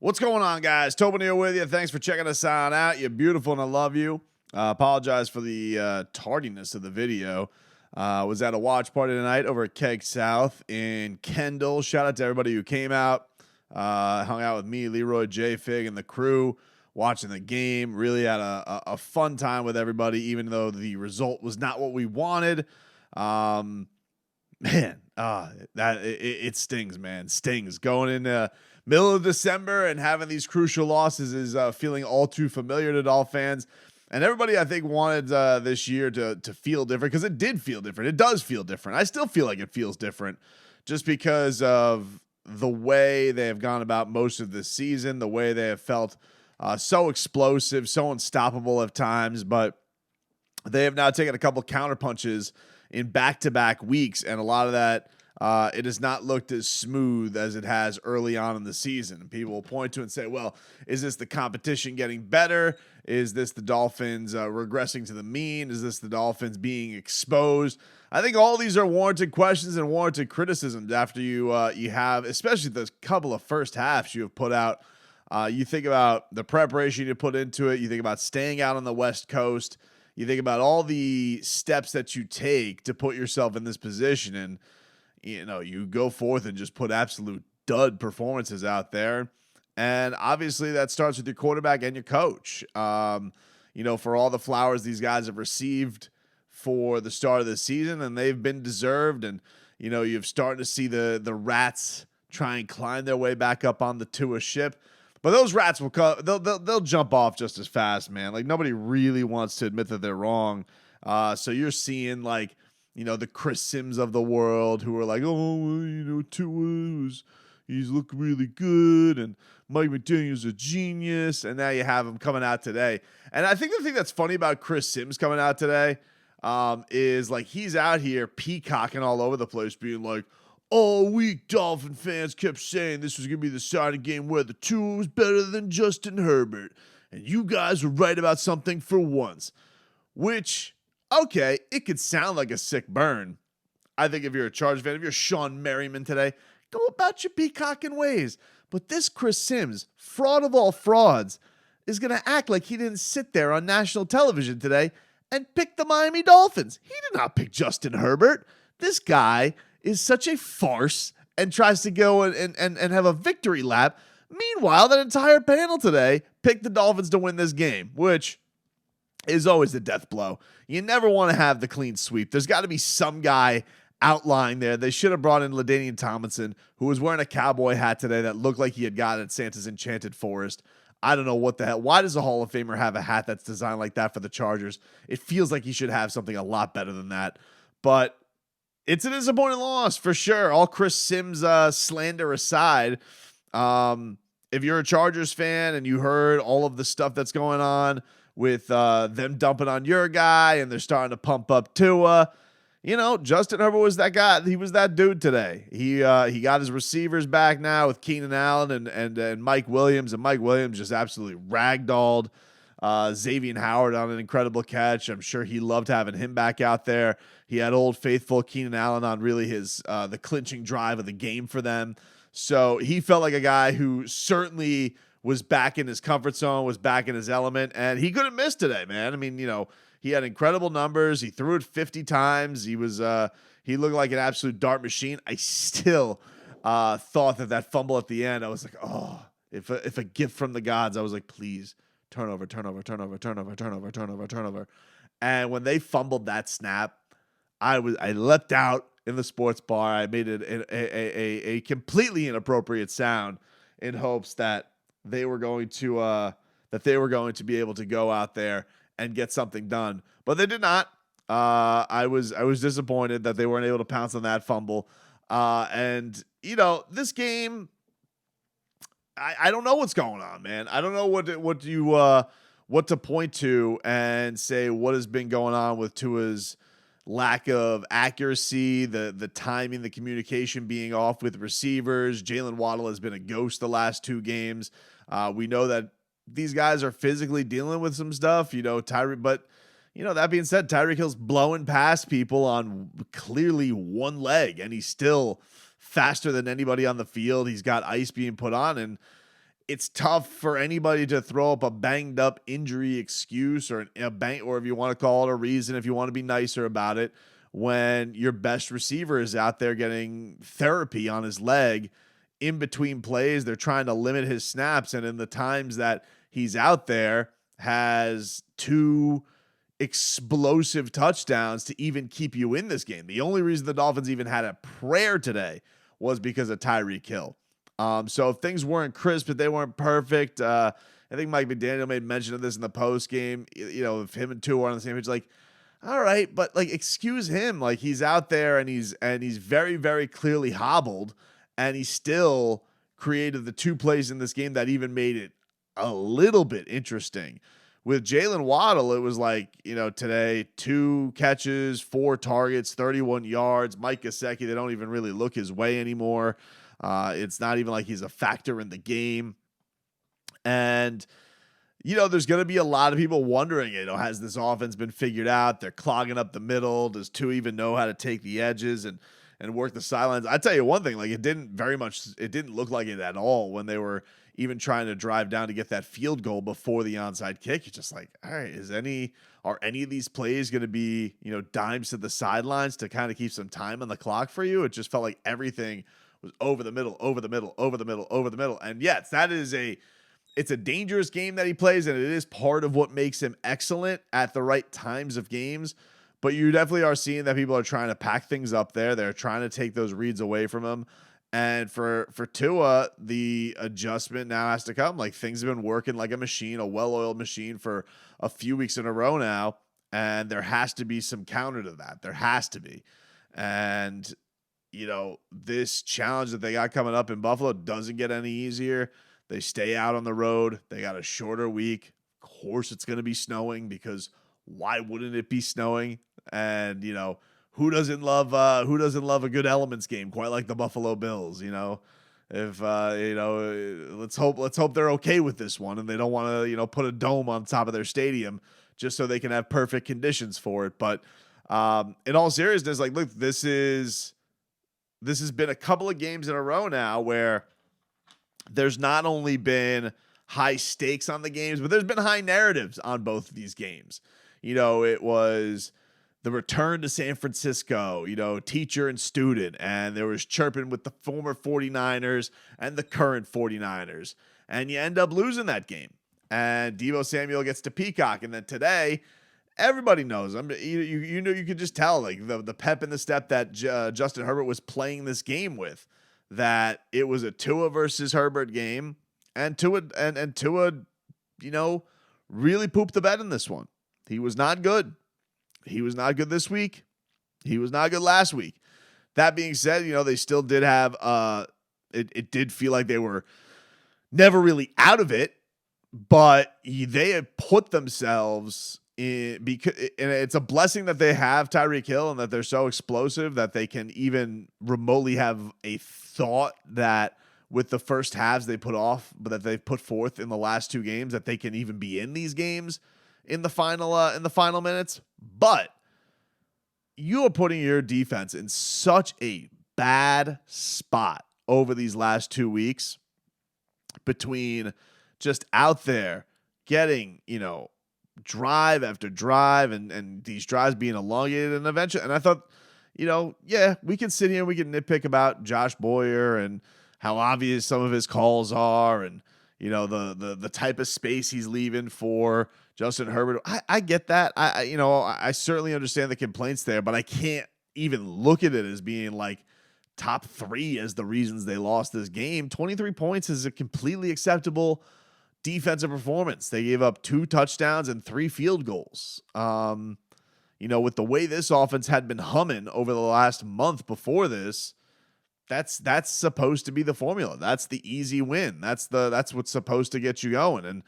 What's going on, guys? Tobin here with you. Thanks for checking us out. You're beautiful and I love you. Apologize for the tardiness of the video. Was at a watch party tonight over at Keg South in Kendall. Shout out to everybody who came out, hung out with me, Leroy, J Fig, and the crew, watching the game. Really had a fun time with everybody, even though the result was not what we wanted. It stings, man. Stings. Going into middle of December and having these crucial losses is feeling all too familiar to Dolphins fans. And everybody, I think, wanted this year to feel different, because it did feel different. It does feel different. I still feel like it feels different just because of the way they have gone about most of this season, the way they have felt so explosive, so unstoppable at times. But they have now taken a couple counter punches in back-to-back weeks, and a lot of that, it has not looked as smooth as it has early on in the season. And people will point to and say, well, is this the competition getting better? Is this the Dolphins regressing to the mean? Is this the Dolphins being exposed? I think all these are warranted questions and warranted criticisms after you have, especially the couple of first halves you have put out. You think about the preparation you put into it. You think about staying out on the West Coast. You think about all the steps that you take to put yourself in this position, and you go forth and just put absolute dud performances out there. And obviously that starts with your quarterback and your coach. For all the flowers these guys have received for the start of the season, and they've been deserved. And, you've started to see the rats try and climb their way back up on the Tua ship. But those rats will come. They'll jump off just as fast, man. Like, nobody really wants to admit that they're wrong. So you're seeing, like, the Chris Sims of the world who are like, Tua, he's looked really good, and Mike McDaniel's a genius, and now you have him coming out today. And I think the thing that's funny about Chris Sims coming out today is, like, he's out here peacocking all over the place, being like, all week Dolphin fans kept saying this was going to be the deciding game where the Tua was better than Justin Herbert, and you guys were right about something for once. Which, okay, it could sound like a sick burn. I think if you're a Chargers fan, if you're Sean Merriman today, go about your peacocking ways. But this Chris Sims, fraud of all frauds, is going to act like he didn't sit there on national television today and pick the Miami Dolphins. He did not pick Justin Herbert. This guy is such a farce and tries to go and have a victory lap. Meanwhile, that entire panel today picked the Dolphins to win this game, which is always the death blow. You never want to have the clean sweep. There's got to be some guy outlying there. They should have brought in LaDainian Tomlinson, who was wearing a cowboy hat today that looked like he had got it at Santa's Enchanted Forest. I don't know what the hell. Why does a Hall of Famer have a hat that's designed like that for the Chargers? It feels like he should have something a lot better than that. But it's a disappointing loss for sure. All Chris Sims slander aside, if you're a Chargers fan and you heard all of the stuff that's going on with them dumping on your guy and they're starting to pump up Tua, Justin Herbert was that guy. He was that dude today. He got his receivers back now with Keenan Allen and Mike Williams, and Mike Williams just absolutely ragdolled Xavier Howard on an incredible catch. I'm sure he loved having him back out there. He had old faithful Keenan Allen on really his the clinching drive of the game for them. So he felt like a guy who certainly was back in his comfort zone, was back in his element, and he couldn't miss today, man. I mean, he had incredible numbers. He threw it 50 times. He looked like an absolute dart machine. I still thought that fumble at the end, I was like, oh, if a gift from the gods, I was like, please, turnover. And when they fumbled that snap, I leapt out in the sports bar. I made it a completely inappropriate sound in hopes that they were going to be able to go out there and get something done, but they did not. I was disappointed that they weren't able to pounce on that fumble. And this game, I don't know what's going on, man. I don't know what to point to and say what has been going on with Tua's lack of accuracy, the timing, the communication being off with receivers. Jalen Waddle has been a ghost the last two games. We know that these guys are physically dealing with some stuff, Tyreek, but that being said, Tyreek Hill's blowing past people on clearly one leg, and he's still faster than anybody on the field. He's got ice being put on, and it's tough for anybody to throw up a banged up injury excuse or or if you want to call it a reason, if you want to be nicer about it, when your best receiver is out there getting therapy on his leg in between plays. They're trying to limit his snaps, and in the times that he's out there, has 2 explosive touchdowns to even keep you in this game. The only reason the Dolphins even had a prayer today was because of Tyreek Hill. So if things weren't crisp, if they weren't perfect, I think Mike McDaniel made mention of this in the post game. You know, if him and Tua are on the same page, like, all right, but like, excuse him. Like, he's out there and he's very, very clearly hobbled, and he still created the 2 plays in this game that even made it a little bit interesting. With Jalen Waddle, it was like, you know, today, 2 catches, 4 targets, 31 yards. Mike Gesicki, they don't even really look his way anymore. It's not even like he's a factor in the game. And, you know, there's going to be a lot of people wondering, you know, has this offense been figured out? They're clogging up the middle. Does Tua even know how to take the edges and work the sidelines? I tell you one thing, like, it didn't look like it at all when they were even trying to drive down to get that field goal before the onside kick. You're just like, all right, are any of these plays going to be, you know, dimes to the sidelines to kind of keep some time on the clock for you? It just felt like everything was over the middle. And yes, it's a dangerous game that he plays, and it is part of what makes him excellent at the right times of games. But you definitely are seeing that people are trying to pack things up there. They're trying to take those reads away from him. And for Tua, the adjustment now has to come. Like, things have been working like a machine, a well-oiled machine for a few weeks in a row now. And there has to be some counter to that. There has to be. And, you know, this challenge that they got coming up in Buffalo doesn't get any easier. They stay out on the road. They got a shorter week. Of course, it's going to be snowing, because why wouldn't it be snowing? And, you know, who doesn't love a good elements game, quite like the Buffalo Bills, you know? If you know, let's hope they're okay with this one, and they don't want to, you know, put a dome on top of their stadium just so they can have perfect conditions for it. But in all seriousness, like, look, this has been a couple of games in a row now where there's not only been high stakes on the games, but there's been high narratives on both of these games. You know, it was the return to San Francisco, you know, teacher and student, and there was chirping with the former 49ers and the current 49ers, and you end up losing that game. And Deebo Samuel gets to peacock, and then today, everybody knows. You know, you could just tell, like, the pep in the step that Justin Herbert was playing this game with, that it was a Tua versus Herbert game, and Tua, you know, really pooped the bed in this one. He was not good. He was not good this week. He was not good last week. That being said, you know, they still did have it did feel like they were never really out of it, but they had put themselves in, because, and it's a blessing that they have Tyreek Hill and that they're so explosive that they can even remotely have a thought that with the first halves they put off, but that they've put forth in the last 2 games, that they can even be in these games in the final minutes. But you are putting your defense in such a bad spot over these last 2 weeks, between just out there getting, you know, drive after drive and these drives being elongated, and eventually, and I thought, you know, yeah, we can sit here and we can nitpick about Josh Boyer and how obvious some of his calls are, and, you know, the type of space he's leaving for Justin Herbert. I get that. I certainly understand the complaints there, but I can't even look at it as being like top 3 as the reasons they lost this game. 23 points is a completely acceptable defensive performance. They gave up 2 touchdowns and 3 field goals. You know, with the way this offense had been humming over the last month before this, that's supposed to be the formula. That's the easy win. That's what's supposed to get you going. And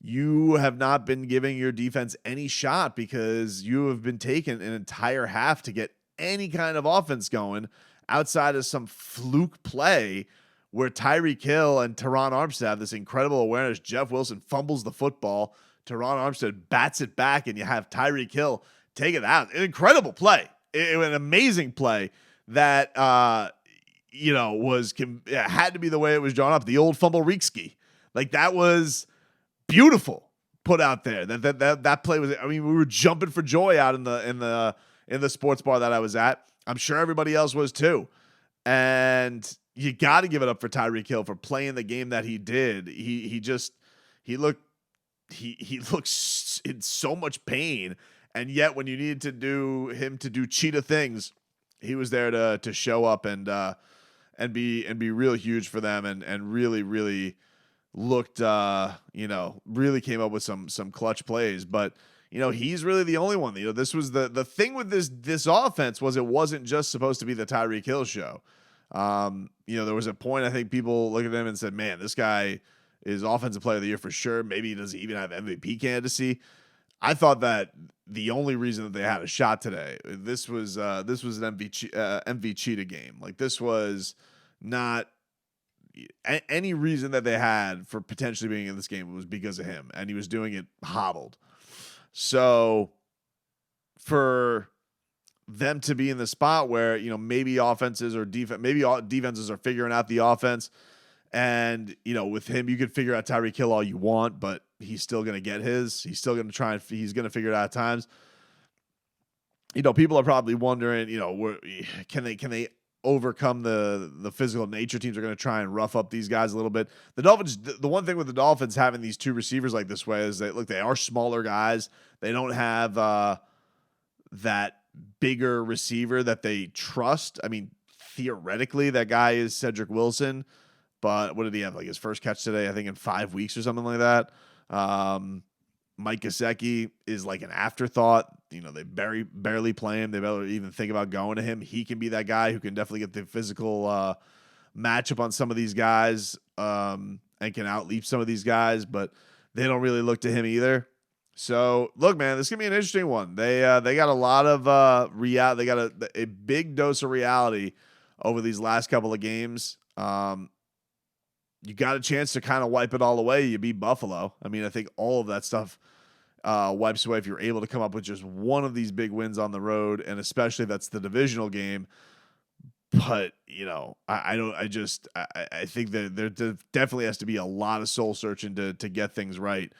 you have not been giving your defense any shot, because you have been taking an entire half to get any kind of offense going outside of some fluke play where Tyreek Hill and Teron Armstead have this incredible awareness. Jeff Wilson fumbles the football. Teron Armstead bats it back, and you have Tyreek Hill take it out. An incredible play. An amazing play that, you know, had to be the way it was drawn up. The old fumble Reekski. Like that was beautiful put out there. That play was, I mean, we were jumping for joy out in the sports bar that I was at. I'm sure everybody else was too. And you got to give it up for Tyreek Hill for playing the game that he did. He looked in so much pain, and yet when you needed to do cheetah things, he was there to show up and be real huge for them, and really looked really came up with some clutch plays. But he's really the only one. This was the thing with this offense was it wasn't just supposed to be the Tyreek Hill show. There was a point I think people looked at him and said, man, this guy is offensive player of the year for sure. Maybe he doesn't even have MVP candidacy. I thought that the only reason that they had a shot today, this was an MV cheetah game. Like this was not any reason that they had for potentially being in this game. Was because of him, and he was doing it hobbled. So for them to be in the spot where, maybe offenses or defenses are figuring out the offense, and, with him, you can figure out Tyreek Hill all you want, but he's still going to get his. He's still going to try and he's going to figure it out at times. People are probably wondering, can they overcome the physical nature? Teams are going to try and rough up these guys a little bit. The Dolphins, the one thing with the Dolphins having these two receivers like this way is that, they are smaller guys. They don't have that bigger receiver that they trust. I mean, theoretically, that guy is Cedric Wilson, but what did he have? Like his first catch today, I think in 5 weeks or something like that. Mike Gesicki is like an afterthought. They barely play him. They barely even think about going to him. He can be that guy who can definitely get the physical matchup on some of these guys and can outleap some of these guys, but they don't really look to him either. So look, man, this is gonna be an interesting one. They got a lot of reality. They got a big dose of reality over these last couple of games. You got a chance to kind of wipe it all away. You beat Buffalo. I mean, I think all of that stuff wipes away if you're able to come up with just one of these big wins on the road, and especially if that's the divisional game. But I think that there definitely has to be a lot of soul searching to get things right.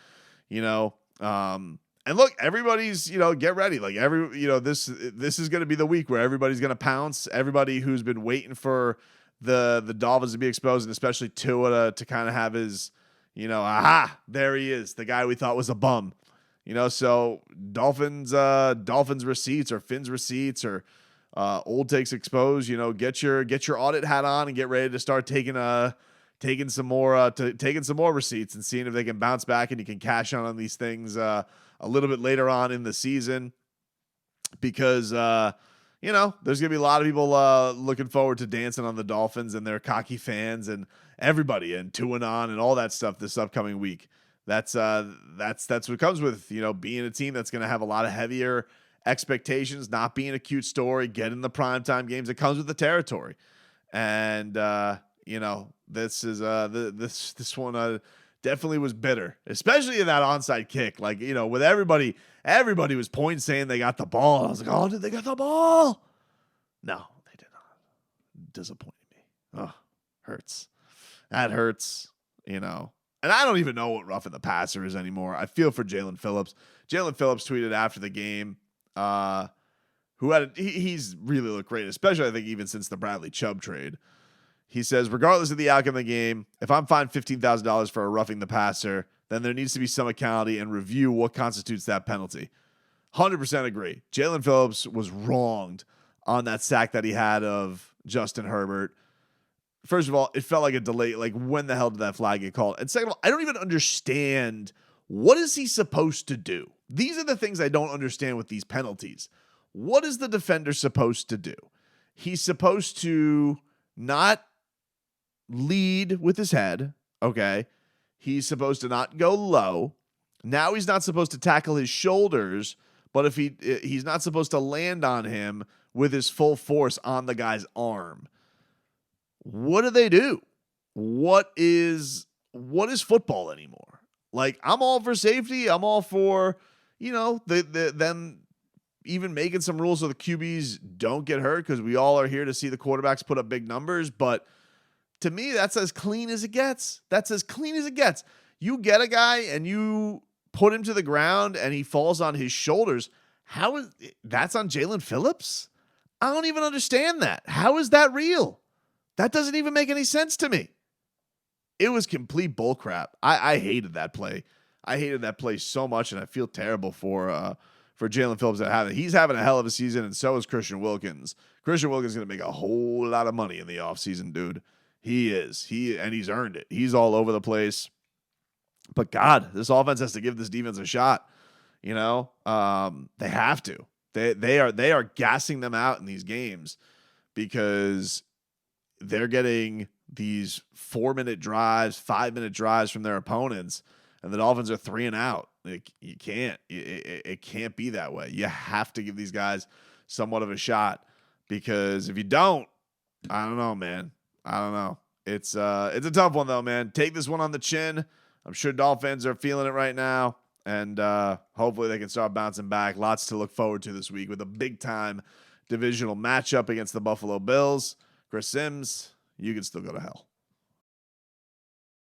And look, everybody's, get ready. Like this is going to be the week where everybody's going to pounce. Everybody who's been waiting for the Dolphins to be exposed, and especially Tua to kind of have his, aha, there he is, the guy we thought was a bum. So Dolphins receipts or Finn's receipts or old takes exposed. Get your audit hat on and get ready to start taking some more receipts and seeing if they can bounce back and you can cash on these things a little bit later on in the season, because there's gonna be a lot of people looking forward to dancing on the Dolphins and their cocky fans and everybody and Tuanon and all that stuff this upcoming week. That's what comes with being a team that's gonna have a lot of heavier expectations, not being a cute story, getting the primetime games. It comes with the territory, and this is this one definitely was bitter, especially in that onside kick. Like, with everybody was pointing saying they got the ball. I was like, oh, did they get the ball? No, they did not. Disappointed me. Oh, hurts. That hurts, And I don't even know what roughing the passer is anymore. I feel for Jalen Phillips. Jalen Phillips tweeted after the game, he's really looked great, especially I think even since the Bradley Chubb trade. He says, regardless of the outcome of the game, if I'm fined $15,000 for roughing the passer, then there needs to be some accountability and review what constitutes that penalty. 100% agree. Jalen Phillips was wronged on that sack that he had of Justin Herbert. First of all, it felt like a delay. Like, when the hell did that flag get called? And second of all, I don't even understand, what is he supposed to do? These are the things I don't understand with these penalties. What is the defender supposed to do? He's supposed to not lead with his head, okay? He's supposed to not go low. Now he's not supposed to tackle his shoulders, but if he's not supposed to land on him with his full force on the guy's arm. What do they do? What is football anymore? Like, I'm all for safety. I'm all for, them even making some rules so the QBs don't get hurt, because we all are here to see the quarterbacks put up big numbers, but To me, that's as clean as it gets. That's as clean as it gets. You get a guy and you put him to the ground and he falls on his shoulders. How is that's on Jalen Phillips? I don't even understand that. How is that real? That doesn't even make any sense to me. It was complete bullcrap. I hated that play. I hated that play so much, and I feel terrible for Jalen Phillips that happened. He's having a hell of a season, and so is Christian Wilkins. Christian Wilkins is going to make a whole lot of money in the offseason, dude. He is. And he's earned it. He's all over the place. But God, this offense has to give this defense a shot. You know, they have to. They are gassing them out in these games because they're getting these 4-minute drives, 5-minute drives from their opponents, and the Dolphins are 3 and out. Like, you can't. It can't be that way. You have to give these guys somewhat of a shot, because if you don't, I don't know, man. I don't know. It's a tough one though, man. Take this one on the chin. I'm sure Dolphins are feeling it right now, and hopefully they can start bouncing back. Lots to look forward to this week with a big-time divisional matchup against the Buffalo Bills. Chris Sims, you can still go to hell.